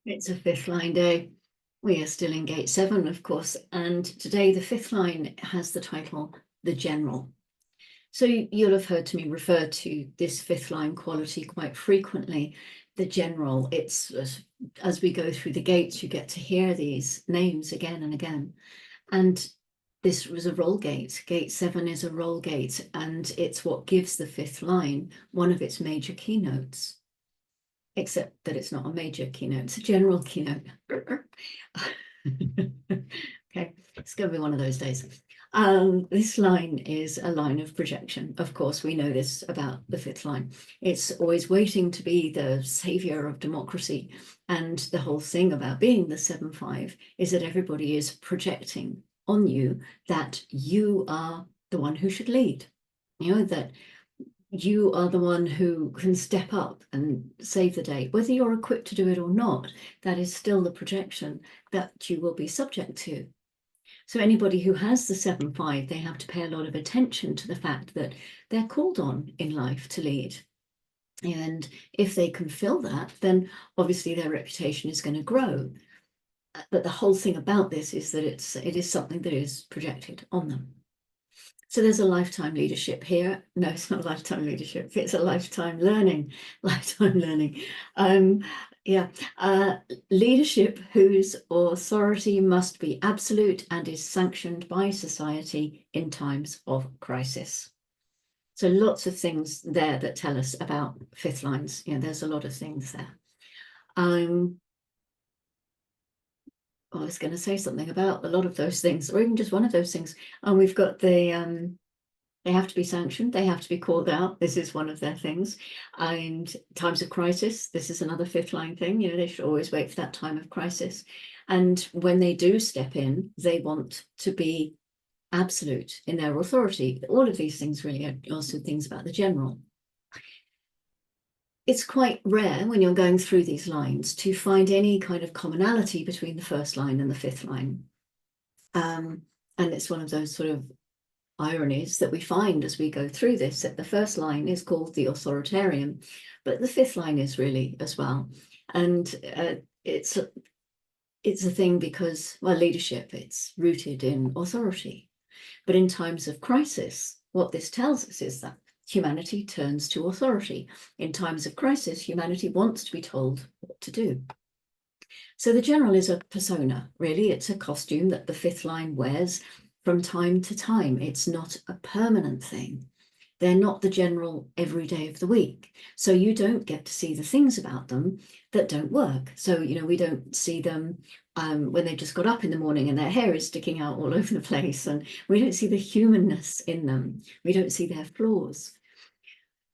It's a fifth line day. We are still in gate 7, of course, and today the fifth line has the title, The General. So you'll have heard me refer to this fifth line quality quite frequently. The general, it's as we go through the gates, you get to hear these names again and again. And this was a roll gate. Gate 7 is a roll gate, and it's what gives the fifth line one of its major keynotes. Except that it's not a major keynote, it's a general keynote. Okay, it's going to be one of those days. This line is a line of projection. Of course, we know this about the fifth line. It's always waiting to be the savior of democracy. And the whole thing about being the 7-5 is that everybody is projecting on you that you are the one who should lead. You know, that you are the one who can step up and save the day. Whether you're equipped to do it or not, that is still the projection that you will be subject to. So anybody who has the 7-5, they have to pay a lot of attention to the fact that they're called on in life to lead. And if they can fill that, then obviously their reputation is going to grow. But the whole thing about this is that it is something that is projected on them. So there's a lifetime leadership here. No, it's not lifetime leadership. It's a lifetime learning. Leadership whose authority must be absolute and is sanctioned by society in times of crisis. So lots of things there that tell us about fifth lines. You know, there's a lot of things there. I was going to say something about a lot of those things, or even just one of those things. And we've got the they have to be sanctioned, they have to be called out. This is one of their things. And times of crisis, this is another fifth line thing. You know, they should always wait for that time of crisis. And when they do step in, they want to be absolute in their authority. All of these things really are also things about the general. It's quite rare when you're going through these lines to find any kind of commonality between the first line and the fifth line. And it's one of those sort of ironies that we find as we go through this, that the first line is called the authoritarian, but the fifth line is really as well. And it's a thing because, well, leadership, it's rooted in authority. But in times of crisis, what this tells us is that humanity turns to authority. In times of crisis, humanity wants to be told what to do. So the general is a persona, really. It's a costume that the fifth line wears from time to time. It's not a permanent thing. They're not the general every day of the week. So you don't get to see the things about them that don't work. So, you know, we don't see them when they just got up in the morning and their hair is sticking out all over the place. And we don't see the humanness in them. We don't see their flaws.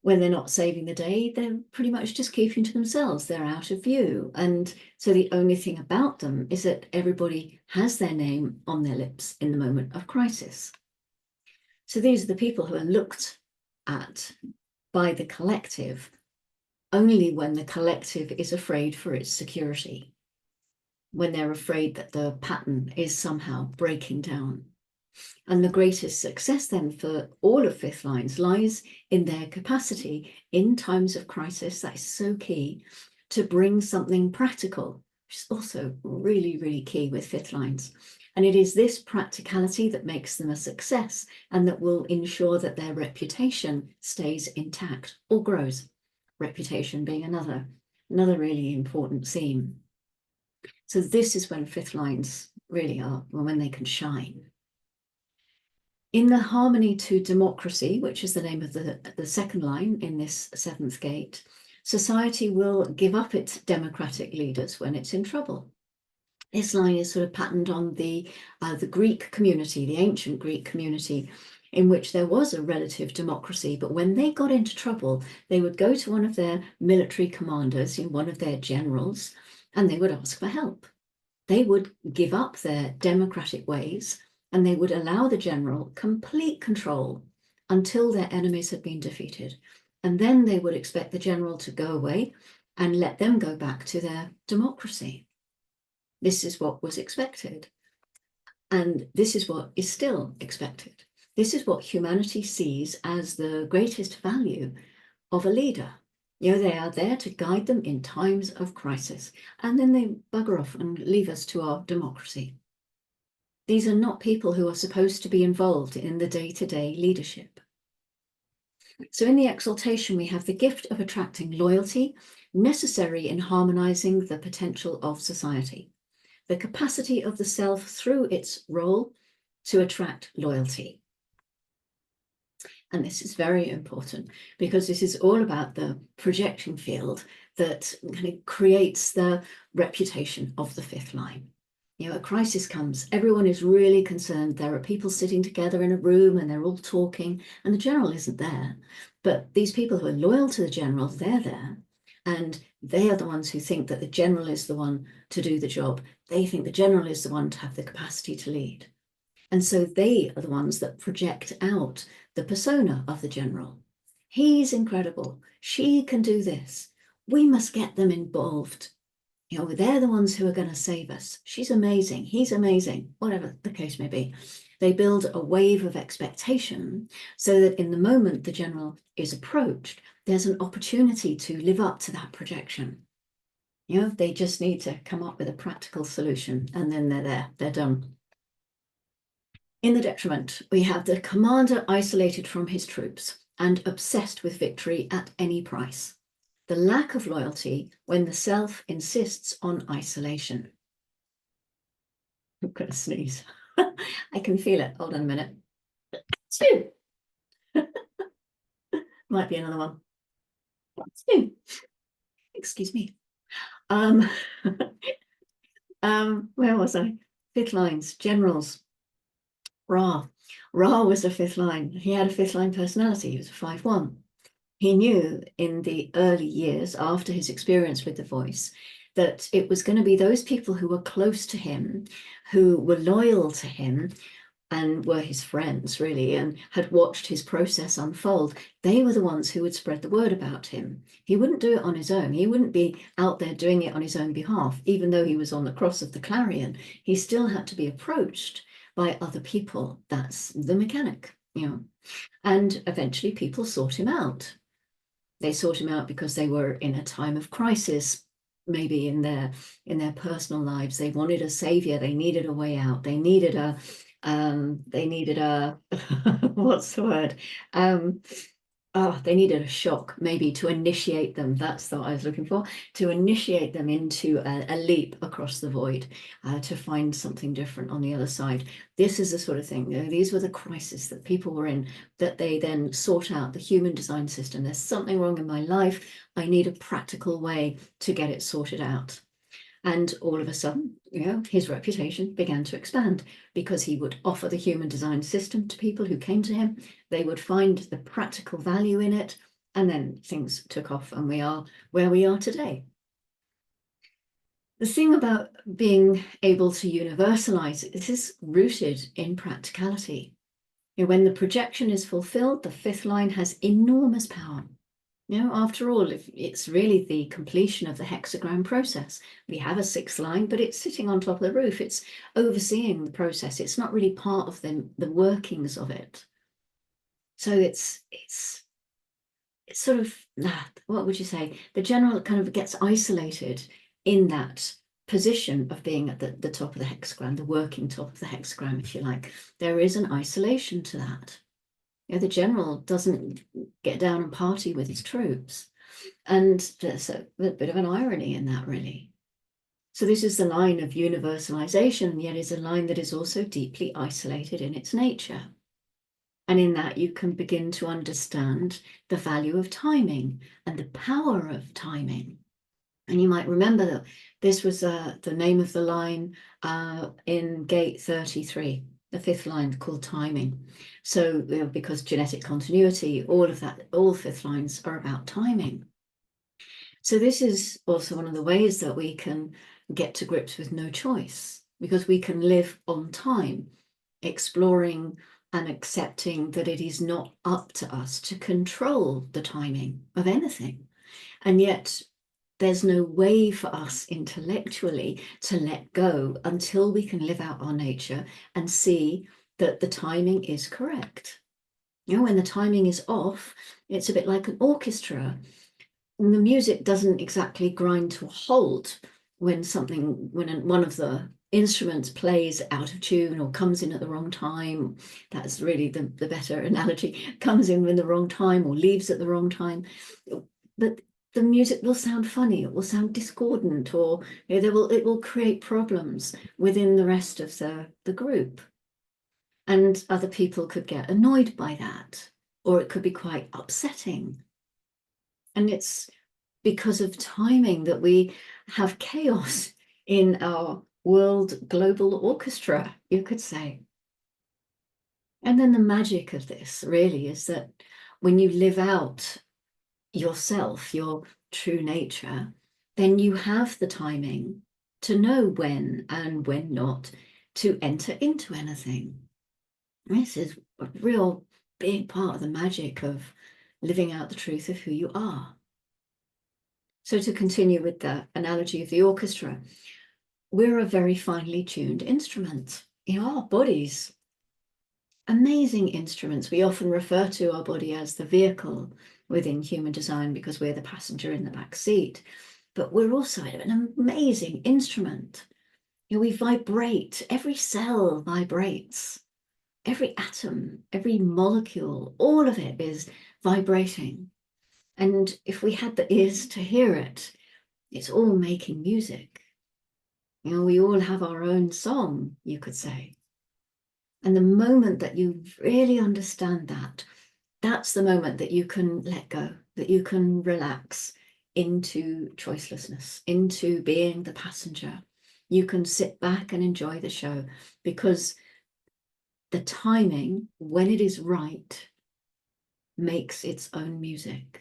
When they're not saving the day, they're pretty much just keeping to themselves. They're out of view. And so the only thing about them is that everybody has their name on their lips in the moment of crisis. So these are the people who are looked at by the collective only when the collective is afraid for its security, when they're afraid that the pattern is somehow breaking down. And the greatest success then for all of fifth lines lies in their capacity in times of crisis, that is so key, to bring something practical, which is also really, really key with fifth lines. And it is this practicality that makes them a success and that will ensure that their reputation stays intact or grows. Reputation being another really important theme. So this is when fifth lines really are, when they can shine. In the harmony to democracy, which is the name of the second line in this seventh gate, society will give up its democratic leaders when it's in trouble. This line is sort of patterned on the Greek community, the ancient Greek community, in which there was a relative democracy. But when they got into trouble, they would go to one of their military commanders, one of their generals, and they would ask for help. They would give up their democratic ways and they would allow the general complete control until their enemies had been defeated. And then they would expect the general to go away and let them go back to their democracy. This is what was expected. And this is what is still expected. This is what humanity sees as the greatest value of a leader. They are there to guide them in times of crisis, and then they bugger off and leave us to our democracy. These are not people who are supposed to be involved in the day-to-day leadership. So in the exaltation, we have the gift of attracting loyalty, necessary in harmonizing the potential of society. The capacity of the self through its role to attract loyalty. And this is very important because this is all about the projection field that kind of creates the reputation of the fifth line. A crisis comes, everyone is really concerned. There are people sitting together in a room and they're all talking, and the general isn't there. But these people who are loyal to the general, they're there. And they are the ones who think that the general is the one to do the job. They think the general is the one to have the capacity to lead. And so they are the ones that project out the persona of the general. He's incredible. She can do this. We must get them involved. They're the ones who are going to save us. She's amazing. He's amazing. Whatever the case may be. They build a wave of expectation so that in the moment the general is approached, there's an opportunity to live up to that projection. They just need to come up with a practical solution, and then they're there. They're done. In the detriment, we have the commander isolated from his troops and obsessed with victory at any price. The lack of loyalty when the self insists on isolation. I'm going to sneeze. I can feel it. Hold on a minute. Two. Might be another one. Two. Excuse me. Where was I? Fifth lines, generals. Ra. Ra was a fifth line. He had a fifth line personality. He was a 5-1. He knew in the early years after his experience with the voice that it was going to be those people who were close to him, who were loyal to him and were his friends really, and had watched his process unfold. They were the ones who would spread the word about him. He wouldn't do it on his own. He wouldn't be out there doing it on his own behalf. Even though he was on the cross of the clarion, he still had to be approached by other people. That's the mechanic, and eventually people sought him out. They sought him out because they were in a time of crisis, maybe in their personal lives. They wanted a savior. They needed a way out. They needed a what's the word? They needed a shock, maybe, to initiate them. That's what I was looking for, to initiate them into a leap across the void, to find something different on the other side. This is the sort of thing, these were the crises that people were in, that they then sought out the human design system. There's something wrong in my life. I need a practical way to get it sorted out. And all of a sudden, his reputation began to expand because he would offer the human design system to people who came to him. They would find the practical value in it, and then things took off, and we are where we are today. The thing about being able to universalize, this is rooted in practicality. When the projection is fulfilled, the fifth line has enormous power. After all, if it's really the completion of the hexagram process. We have a sixth line, but it's sitting on top of the roof. It's overseeing the process. It's not really part of the workings of it. So it's sort of, what would you say? The general kind of gets isolated in that position of being at the top of the hexagram, the working top of the hexagram, if you like. There is an isolation to that. The general doesn't get down and party with his troops. And there's a bit of an irony in that, really. So this is the line of universalization, and yet is a line that is also deeply isolated in its nature. And in that, you can begin to understand the value of timing and the power of timing. And you might remember that this was the name of the line in gate 33. The fifth line called timing. So because genetic continuity, all of that, all fifth lines are about timing. So this is also one of the ways that we can get to grips with no choice, because we can live on time, exploring and accepting that it is not up to us to control the timing of anything. And yet there's no way for us intellectually to let go until we can live out our nature and see that the timing is correct. When the timing is off, it's a bit like an orchestra. the music doesn't exactly grind to a halt when one of the instruments plays out of tune or comes in at the wrong time. That's really the better analogy. Comes in the wrong time or leaves at the wrong time. But the music will sound funny, it will sound discordant, or it will create problems within the rest of the group. And other people could get annoyed by that, or it could be quite upsetting. And it's because of timing that we have chaos in our world global orchestra, you could say. And then the magic of this really is that when you live out yourself, your true nature, then you have the timing to know when and when not to enter into anything. This is a real big part of the magic of living out the truth of who you are. So to continue with the analogy of the orchestra, we're a very finely tuned instrument. In our bodies, amazing instruments. We often refer to our body as the vehicle within human design because we're the passenger in the back seat. But we're also an amazing instrument. We vibrate, every cell vibrates, every atom, every molecule, all of it is vibrating. And if we had the ears to hear it, it's all making music. We all have our own song, you could say. And the moment that you really understand that, that's the moment that you can let go, that you can relax into choicelessness, into being the passenger. You can sit back and enjoy the show because the timing, when it is right, makes its own music.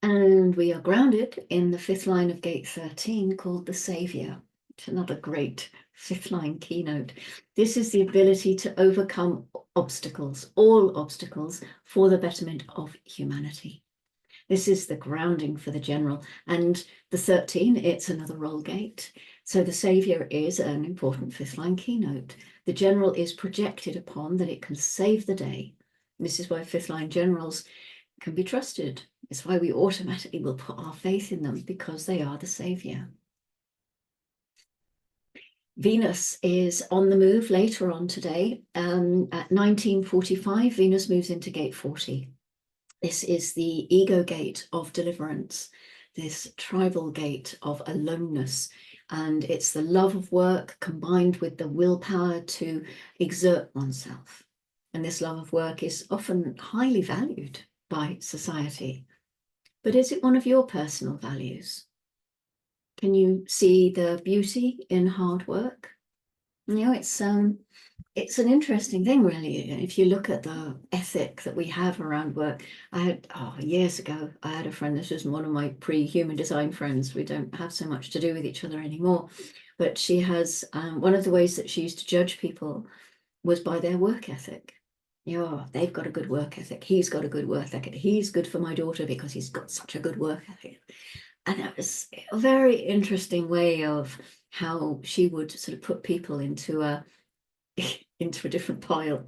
And we are grounded in the fifth line of gate 13 called the Savior. It's another great fifth line keynote. This is the ability to overcome obstacles, all obstacles, for the betterment of humanity. This is the grounding for the general. And the 13, it's another roll gate. So the Savior is an important fifth line keynote. The general is projected upon that it can save the day. This is why fifth line generals can be trusted. It's why we automatically will put our faith in them, because they are the Savior. Venus is on the move later on today. At 1945, Venus moves into gate 40. This is the ego gate of deliverance, this tribal gate of aloneness. And it's the love of work combined with the willpower to exert oneself. And this love of work is often highly valued by society. But is it one of your personal values? Can you see the beauty in hard work? It's an interesting thing, really. If you look at the ethic that we have around work, years ago, I had a friend, this was one of my pre-human design friends. We don't have so much to do with each other anymore, but she has, one of the ways that she used to judge people was by their work ethic. They've got a good work ethic. He's got a good work ethic. He's good for my daughter because he's got such a good work ethic. And that was a very interesting way of how she would sort of put people into a different pile.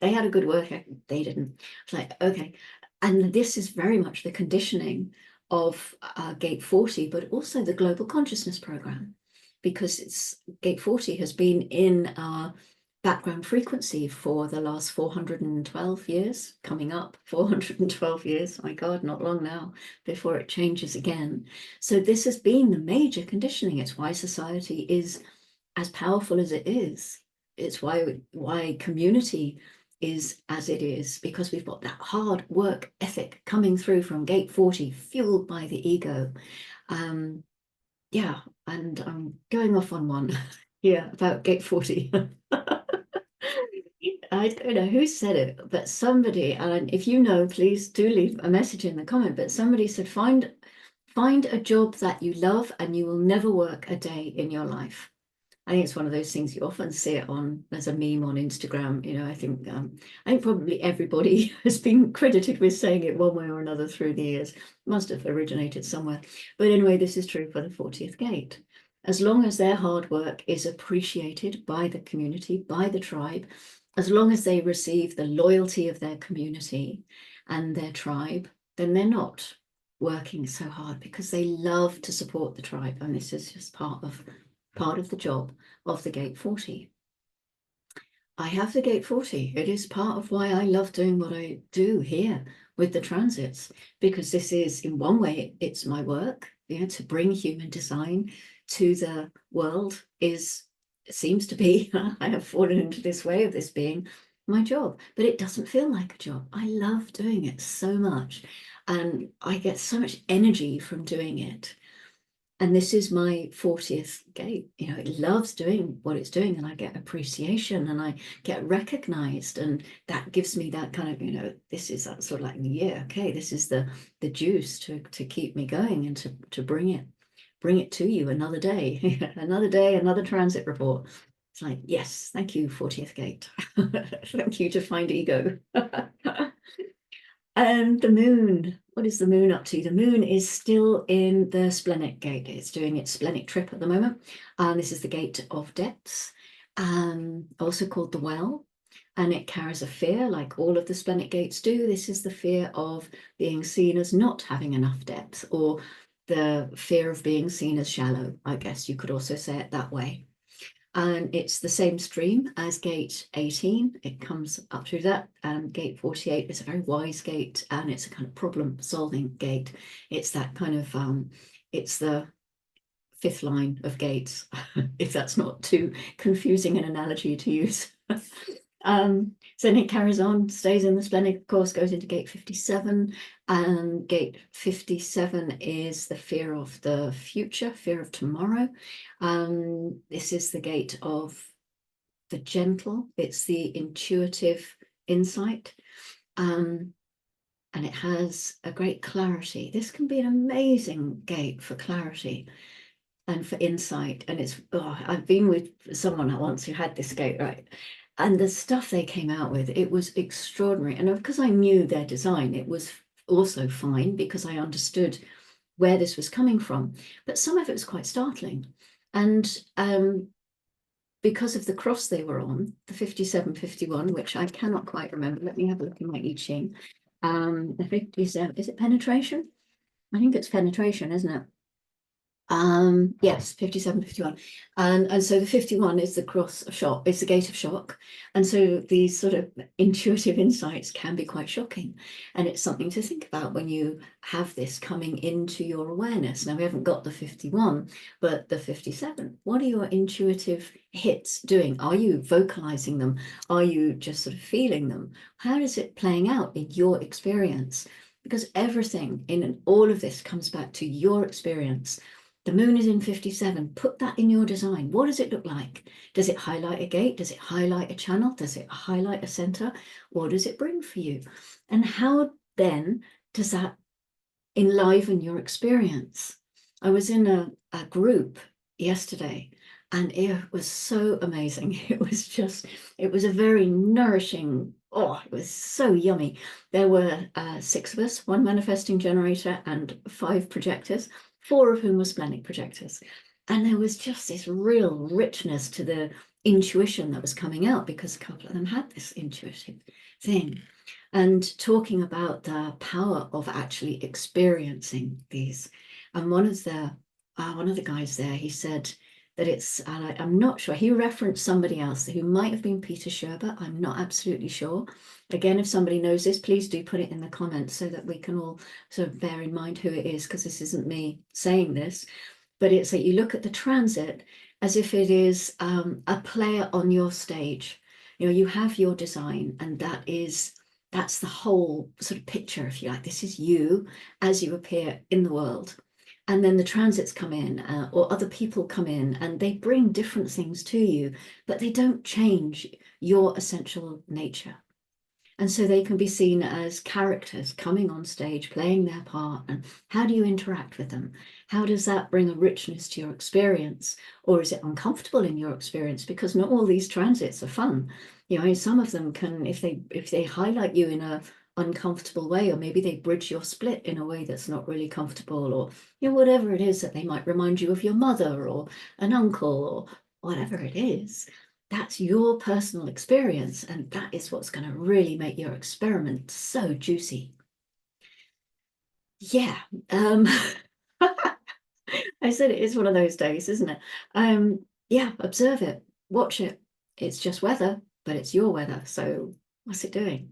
They had a good work ethic, they didn't. It's like, okay. And this is very much the conditioning of Gate 40, but also the Global Consciousness Program, because Gate 40 has been in our background frequency for the last 412 years, coming up 412 years, my God, not long now, before it changes again. So this has been the major conditioning. It's why society is as powerful as it is. It's why community is as it is, because we've got that hard work ethic coming through from gate 40, fueled by the ego. Yeah, and I'm going off on one here about gate 40. I don't know who said it, but somebody, and if you know, please do leave a message in the comment, but somebody said, find a job that you love and you will never work a day in your life. I think it's one of those things you often see it on as a meme on Instagram. I think probably everybody has been credited with saying it one way or another through the years. Must have originated somewhere. But anyway, this is true for the 40th gate. As long as their hard work is appreciated by the community, by the tribe, as long as they receive the loyalty of their community, and their tribe, then they're not working so hard because they love to support the tribe. And this is just part of the job of the Gate 40. I have the Gate 40. It is part of why I love doing what I do here with the transits, because this is, in one way, it's my work. To bring human design to the world seems to be, I have fallen into this way of this being my job, but it doesn't feel like a job. I love doing it so much, and I get so much energy from doing it. And this is my 40th gate. It loves doing what it's doing, and I get appreciation and I get recognized, and that gives me that kind of, this is that sort of like, yeah, okay, this is the juice to keep me going and to bring it to you another day, another day, another transit report. It's like, yes, thank you, 40th gate. Thank you, Defined Ego. And the moon, what is the moon up to? The moon is still in the splenic gate. It's doing its splenic trip at the moment. This is the gate of depths, also called the well. And it carries a fear, like all of the splenic gates do. This is the fear of being seen as not having enough depth, or the fear of being seen as shallow. I guess you could also say it that way. And it's the same stream as gate 18. It comes up through that. And gate 48 is a very wise gate, and it's a kind of problem solving gate. It's that kind of, it's the fifth line of gates, if that's not too confusing an analogy to use. So then it carries on, stays in the splenic, of course, goes into gate 57. And gate 57 is the fear of the future, fear of tomorrow. This is the gate of the gentle. It's the intuitive insight. And it has a great clarity. This can be an amazing gate for clarity and for insight. And I've been with someone once who had this gate, right? And the stuff they came out with, it was extraordinary. And because I knew their design, it was also fine because I understood where this was coming from. But some of it was quite startling. And because of the cross they were on, the 5751, which I cannot quite remember. Let me have a look in my I Ching. The 57, is it penetration? I think it's penetration, isn't it? Yes, 57, 51. And so the 51 is the cross of shock, it's the gate of shock. And so these sort of intuitive insights can be quite shocking. And it's something to think about when you have this coming into your awareness. Now, we haven't got the 51, but the 57. What are your intuitive hits doing? Are you vocalizing them? Are you just sort of feeling them? How is it playing out in your experience? Because everything in all of this comes back to your experience. The moon is in 57. Put that in your design. What does it look like? Does it highlight a gate? Does it highlight a channel? Does it highlight a center? What does it bring for you? And how then does that enliven your experience? I was in a group yesterday, and it was so amazing. It was a very nourishing, it was so yummy. There were 6 of us, 1 manifesting generator and 5 projectors, 4 of whom were splenic projectors. And there was just this real richness to the intuition that was coming out, because a couple of them had this intuitive thing. And talking about the power of actually experiencing these. And one of the guys there, he said that it's, and I'm not sure, he referenced somebody else who might have been Peter Sherber. I'm not absolutely sure. Again, if somebody knows this, please do put it in the comments so that we can all sort of bear in mind who it is, because this isn't me saying this. But it's that you look at the transit as if it is a player on your stage. You have your design, and that's the whole sort of picture, if you like. This is you as you appear in the world. And then the transits come in, or other people come in, and they bring different things to you, but they don't change your essential nature. And so they can be seen as characters coming on stage, playing their part. And how do you interact with them? How does that bring a richness to your experience? Or is it uncomfortable in your experience? Because not all these transits are fun. Some of them can, if they highlight you in a uncomfortable way, or maybe they bridge your split in a way that's not really comfortable, or whatever it is, that they might remind you of your mother or an uncle or whatever it is. That's your personal experience, and that is what's going to really make your experiment so juicy. Yeah. I said it is one of those days, isn't it? Yeah, observe it, watch it. It's just weather, but it's your weather. So what's it doing?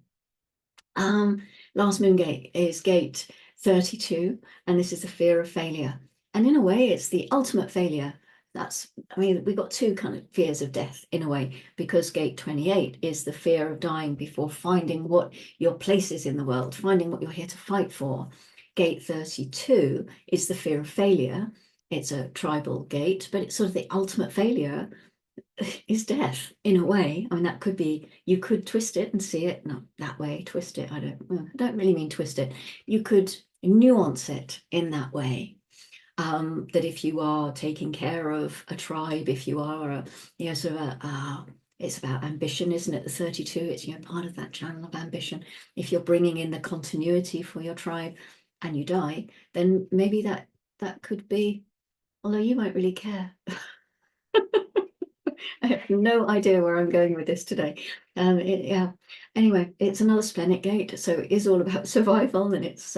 Um, Last moon gate is gate 32, and this is the fear of failure. And in a way, it's the ultimate failure. I mean, we've got two kind of fears of death in a way, because gate 28 is the fear of dying before finding what your place is in the world, finding what you're here to fight for. Gate 32 is the fear of failure. It's a tribal gate, but it's sort of the ultimate failure is death in a way. I mean, that could be, you could twist it and see it, not that way, twist it. I don't really mean twist it. You could nuance it in that way. That if you are taking care of a tribe, if you are sort of it's about ambition, isn't it? The 32, it's, part of that channel of ambition. If you're bringing in the continuity for your tribe and you die, then maybe that could be, although you won't really care. I have no idea where I'm going with this today. Yeah. Anyway, it's another splenic gate, so it is all about survival, and it's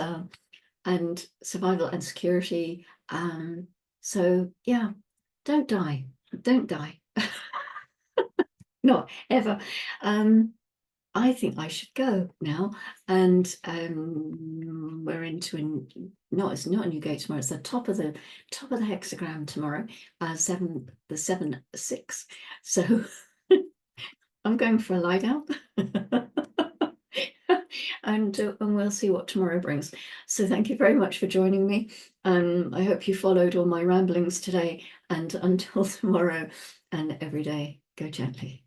and survival and security. So yeah, don't die. Don't die. Not ever. I think I should go now, and we're into it's not a new gate tomorrow. It's the top of the hexagram tomorrow. 7 6. So I'm going for a lie down. And we'll see what tomorrow brings. So thank you very much for joining me. I hope you followed all my ramblings today, and until tomorrow and every day, go gently.